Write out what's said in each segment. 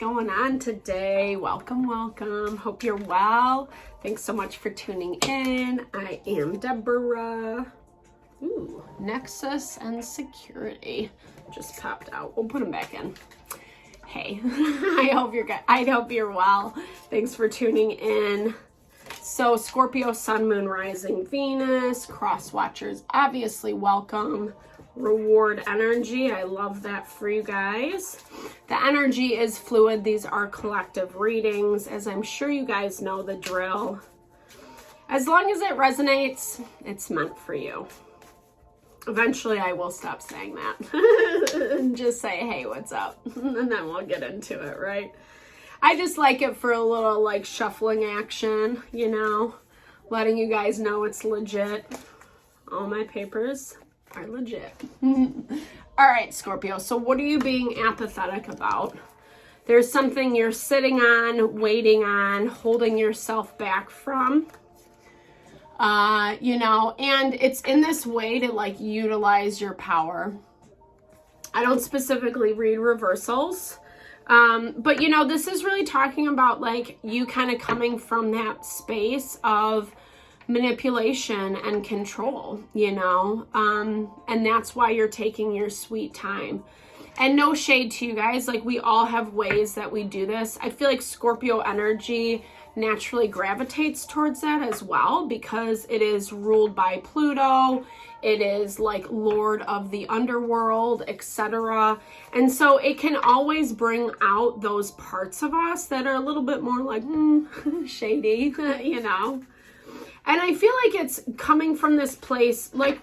going on today? Welcome, welcome. Hope you're well. Thanks so much for tuning in. I am Deborah. Ooh, Nexus and Security just popped out. We'll put them back in. Hey, I hope you're well. Thanks for tuning in. So Scorpio, Sun, Moon, Rising, Venus, cross watchers, obviously welcome. Reward energy, I love that for you guys. The energy is fluid. These are collective readings, as I'm sure you guys know the drill. As long as it resonates, it's meant for you. Eventually I will stop saying that and just say, hey, what's up? And then we'll get into it, right? I just like it for a little like shuffling action, you know, letting you guys know it's legit. All my papers are legit. All right, Scorpio. So what are you being apathetic about? There's something you're sitting on, waiting on, holding yourself back from. You know, and it's in this way to like utilize your power. I don't specifically read reversals. But you know, this is really talking about like you kind of coming from that space of manipulation and control, you know, and that's why you're taking your sweet time. And no shade to you guys, like we all have ways that we do this. I feel like Scorpio energy naturally gravitates towards that as well because it is ruled by Pluto. It is like Lord of the underworld, etc. And so it can always bring out those parts of us that are a little bit more like shady, you know. And I feel like it's coming from this place, like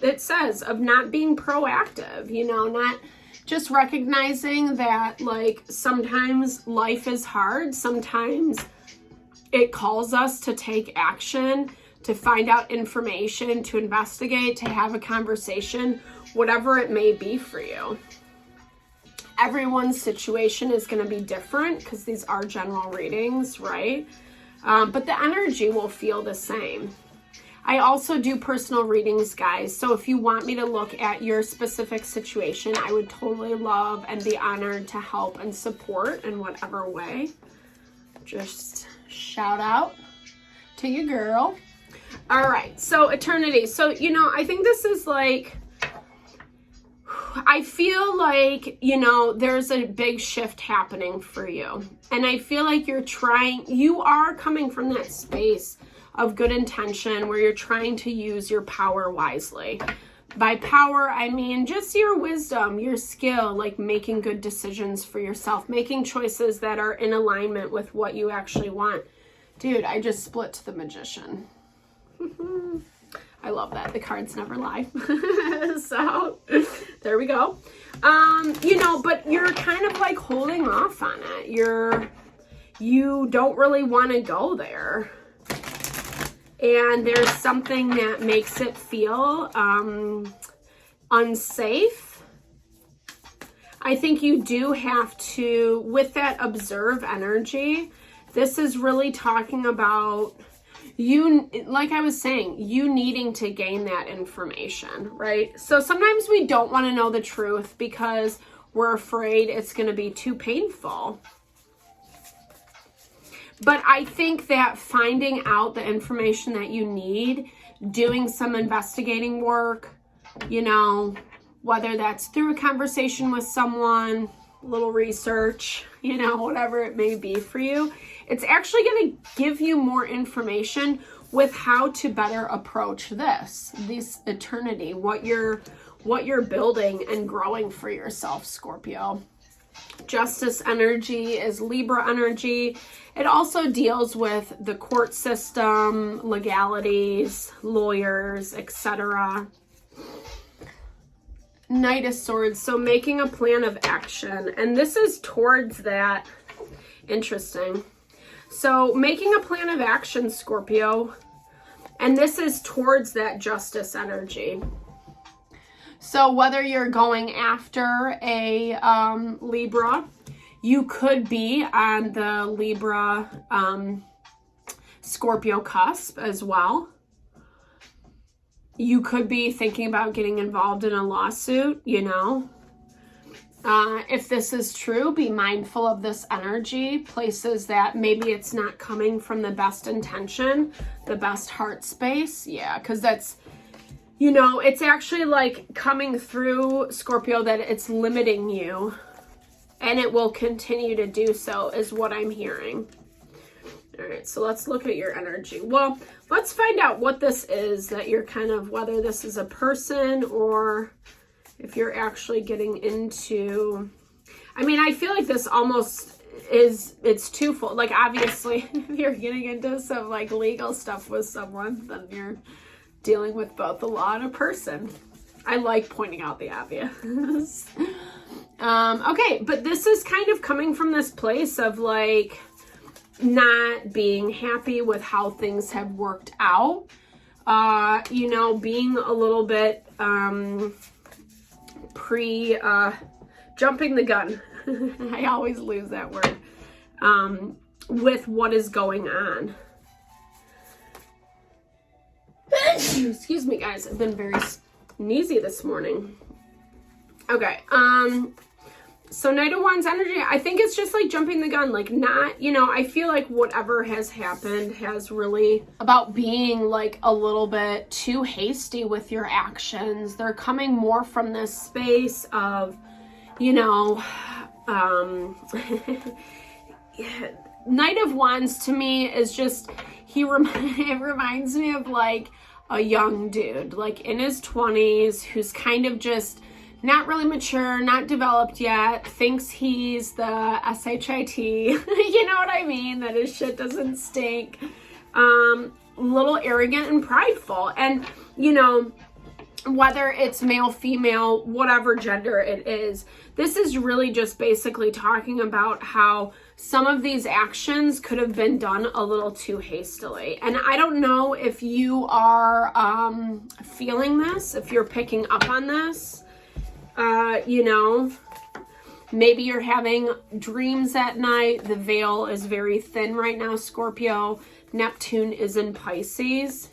it says, of not being proactive, you know, not just recognizing that like sometimes life is hard. Sometimes it calls us to take action, to find out information, to investigate, to have a conversation, whatever it may be for you. Everyone's situation is going to be different because these are general readings, right? But the energy will feel the same. I also do personal readings, guys. So if you want me to look at your specific situation, I would totally love and be honored to help and support in whatever way. Just shout out to your girl. All right. So eternity. So, you know, I think this is like, I feel like, you know, there's a big shift happening for you. And I feel like you are coming from that space of good intention where you're trying to use your power wisely. By power, I mean just your wisdom, your skill, like making good decisions for yourself, making choices that are in alignment with what you actually want. Dude, I just split to the Magician. I love that. The cards never lie. So there we go. You know, but you're kind of like holding off on it. You don't really want to go there. And there's something that makes it feel unsafe. I think you do have to, with that observe energy, this is really talking about you, like I was saying, you needing to gain that information, right? So sometimes we don't want to know the truth because we're afraid it's going to be too painful. But I think that finding out the information that you need, doing some investigating work, you know, whether that's through a conversation with someone, a little research, you know, whatever it may be for you, it's actually going to give you more information with how to better approach this eternity, what you're building and growing for yourself, Scorpio. Justice energy is Libra energy. It also deals with the court system, legalities, lawyers, etc. Knight of Swords, so making a plan of action. And this is towards that. Interesting. So making a plan of action, Scorpio. And this is towards that justice energy. So whether you're going after a Libra, you could be on the Libra Scorpio cusp as well. You could be thinking about getting involved in a lawsuit, you know. If this is true, be mindful of this energy, places that maybe it's not coming from the best intention, the best heart space. Yeah, because that's, you know, it's actually like coming through, Scorpio, that it's limiting you, and it will continue to do so, is what I'm hearing. All right, so let's look at your energy. Well, let's find out what this is that you're kind of, whether this is a person or if you're actually getting into, I mean, I feel like this almost is, it's twofold. Like, obviously, if you're getting into some like legal stuff with someone, then you're dealing with both the law and a person. I like pointing out the obvious. Okay, but this is kind of coming from this place of like not being happy with how things have worked out. You know, being a little bit jumping the gun. I always lose that word. With what is going on. Excuse me, guys. I've been very sneezy this morning. Okay. So Knight of Wands energy, I think it's just like jumping the gun, like not, you know, I feel like whatever has happened has really about being like a little bit too hasty with your actions. They're coming more from this space of, you know, Knight of Wands to me is just, it reminds me of like a young dude, like in his 20s, who's kind of just not really mature, not developed yet, thinks he's the SHIT, you know what I mean, that his shit doesn't stink, little arrogant and prideful. And, you know, whether it's male, female, whatever gender it is, this is really just basically talking about how some of these actions could have been done a little too hastily. And I don't know if you are feeling this, if you're picking up on this. You know, maybe you're having dreams at night. The veil is very thin right now, Scorpio. Neptune is in Pisces.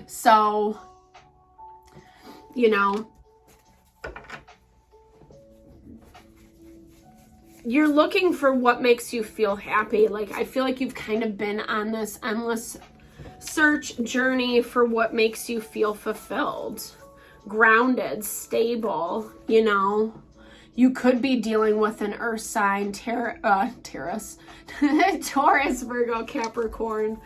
So, you know, you're looking for what makes you feel happy. Like, I feel like you've kind of been on this endless search journey for what makes you feel fulfilled, grounded, stable. You know, you could be dealing with an earth sign, Taurus, Virgo, Capricorn.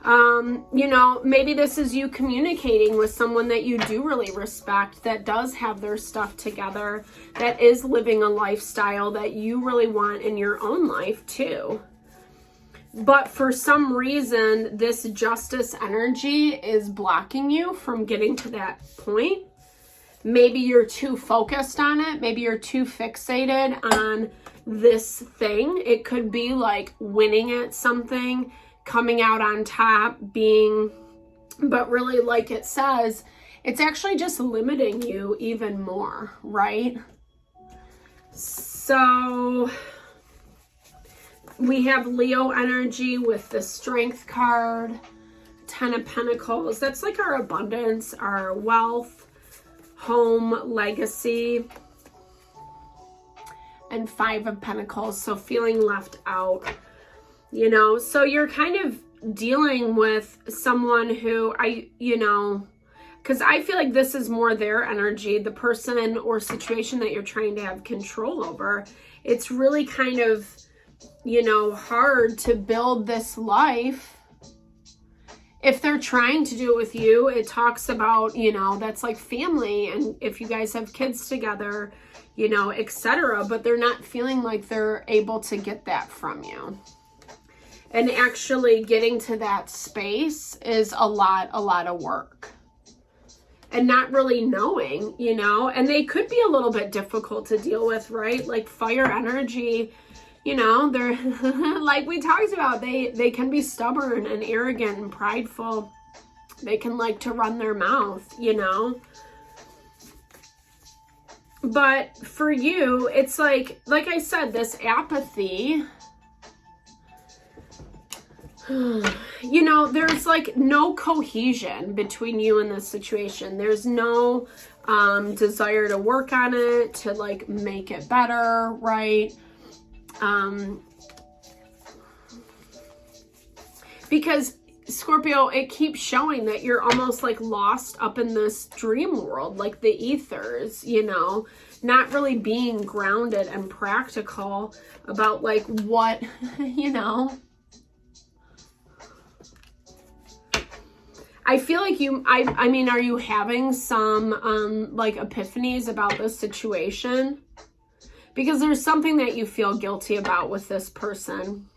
You know, maybe this is you communicating with someone that you do really respect, that does have their stuff together, that is living a lifestyle that you really want in your own life too. But for some reason, this justice energy is blocking you from getting to that point. Maybe you're too focused on it. Maybe you're too fixated on this thing. It could be like winning at something, coming out on top, but really, like it says, it's actually just limiting you even more, right? So we have Leo energy with the Strength card, 10 of Pentacles. That's like our abundance, our wealth, home, legacy, and 5 of Pentacles. So feeling left out, you know. So you're kind of dealing with someone who because I feel like this is more their energy, the person or situation that you're trying to have control over. It's really kind of, you know, hard to build this life. If they're trying to do it with you, it talks about, you know, that's like family, and if you guys have kids together, you know, etc. But they're not feeling like they're able to get that from you. And actually getting to that space is a lot of work. And not really knowing, you know, and they could be a little bit difficult to deal with, right? Like fire energy, you know, they're like we talked about, they can be stubborn and arrogant and prideful. They can like to run their mouth, you know. But for you, it's like I said, this apathy. You know, there's like no cohesion between you and this situation. There's no desire to work on it, to like make it better, right? Because Scorpio, it keeps showing that you're almost like lost up in this dream world, like the ethers, you know, not really being grounded and practical about like what, you know. I feel like I mean, are you having some like epiphanies about this situation? Because there's something that you feel guilty about with this person.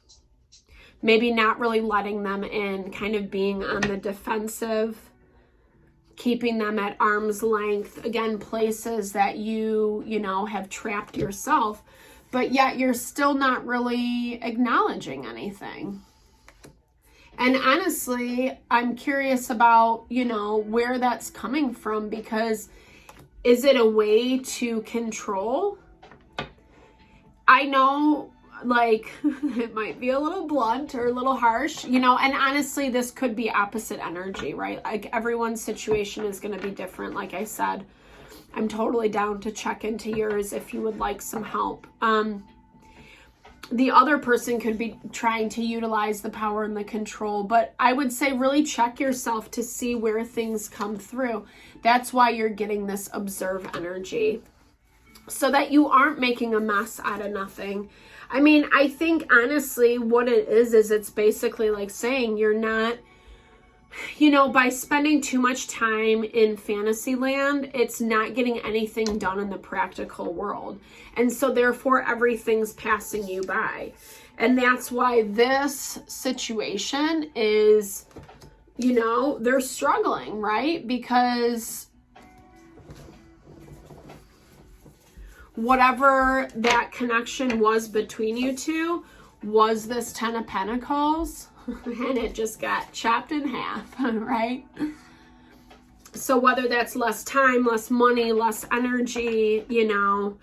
Maybe not really letting them in, kind of being on the defensive, keeping them at arm's length. Again, places that you know, have trapped yourself, but yet you're still not really acknowledging anything. And honestly, I'm curious about, you know, where that's coming from, because is it a way to control? I know, like, it might be a little blunt or a little harsh, you know, and honestly, this could be opposite energy, right? Like, everyone's situation is going to be different. Like I said, I'm totally down to check into yours if you would like some help. The other person could be trying to utilize the power and the control, but I would say really check yourself to see where things come through. That's why you're getting this observe energy, so that you aren't making a mess out of nothing. I mean, I think honestly what it is it's basically like saying you're not, you know, by spending too much time in fantasy land, it's not getting anything done in the practical world. And so therefore everything's passing you by. And that's why this situation is, you know, they're struggling, right? Because whatever that connection was between you two was this 10 of Pentacles, and it just got chopped in half, right? So whether that's less time, less money, less energy, you know,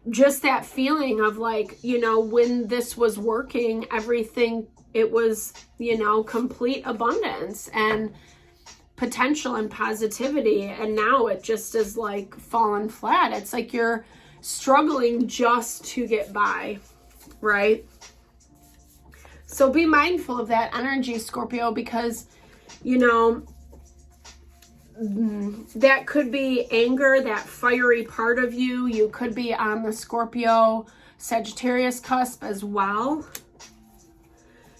just that feeling of like, you know, when this was working, everything, it was, you know, complete abundance and potential and positivity. And now it just is like fallen flat. It's like you're struggling just to get by, right? So be mindful of that energy, Scorpio, because, you know, that could be anger, that fiery part of you. You could be on the Scorpio Sagittarius cusp as well.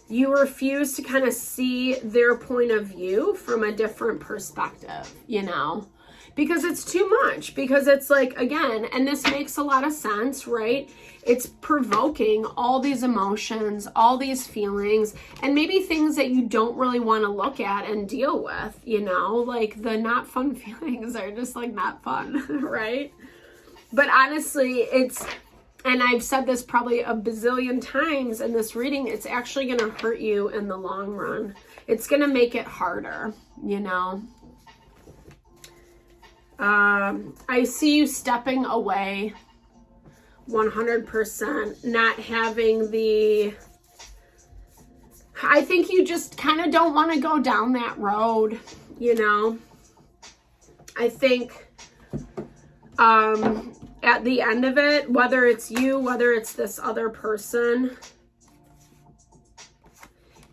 You refuse to kind of see their point of view from a different perspective, you know, because it's too much, because it's like, again, and this makes a lot of sense, right? It's provoking all these emotions, all these feelings, and maybe things that you don't really want to look at and deal with, you know, like the not fun feelings are just like not fun, right? But honestly, it's, and I've said this probably a bazillion times in this reading, it's actually going to hurt you in the long run. It's going to make it harder, you know. I see you stepping away 100%, not having the, I think you just kind of don't want to go down that road, you know. I think at the end of it, whether it's you, whether it's this other person,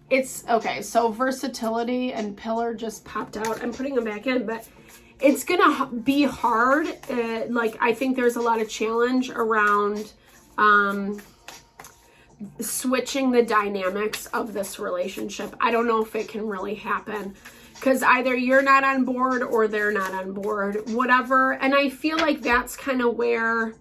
it's okay. So versatility and pillar just popped out. I'm putting them back in, but it's gonna be hard. Like, I think there's a lot of challenge around switching the dynamics of this relationship. I don't know if it can really happen, because either you're not on board or they're not on board, whatever. And I feel like that's kind of where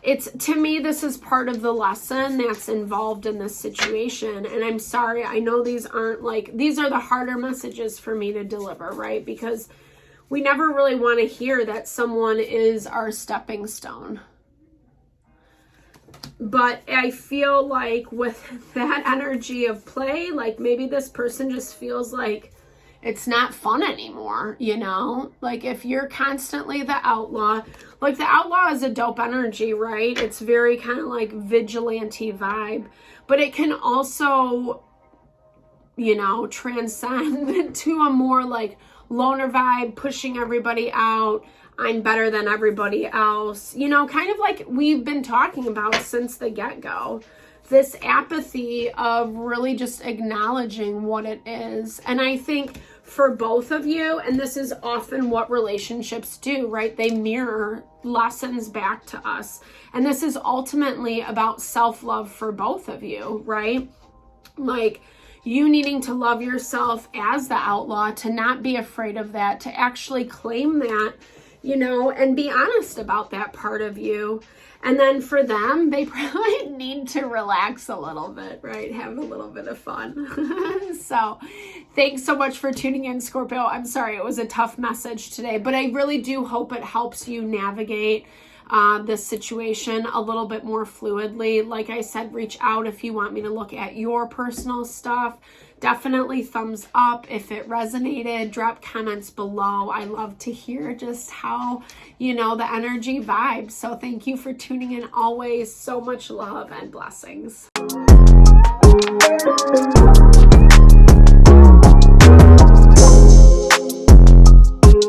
it's, to me, this is part of the lesson that's involved in this situation. And I'm sorry, I know these aren't like, these are the harder messages for me to deliver, right? Because we never really want to hear that someone is our stepping stone. But I feel like with that energy of play, like maybe this person just feels like it's not fun anymore, you know? Like if you're constantly the outlaw, like the outlaw is a dope energy, right? It's very kind of like vigilante vibe, but it can also you know, transcend to a more like loner vibe, pushing everybody out. I'm better than everybody else, you know, kind of like we've been talking about since the get-go. This apathy of really just acknowledging what it is. And I think for both of you, and this is often what relationships do, right? They mirror lessons back to us. And this is ultimately about self-love for both of you, right? Like you needing to love yourself as the outlaw, to not be afraid of that, to actually claim that, you know, and be honest about that part of you. And then for them, they probably need to relax a little bit, right? Have a little bit of fun. So thanks so much for tuning in, Scorpio. I'm sorry it was a tough message today, but I really do hope it helps you navigate this situation a little bit more fluidly. Like I said, reach out if you want me to look at your personal stuff. Definitely thumbs up if it resonated. Drop comments below. I love to hear just how, you know, the energy vibes. So thank you for tuning in always. So much love and blessings.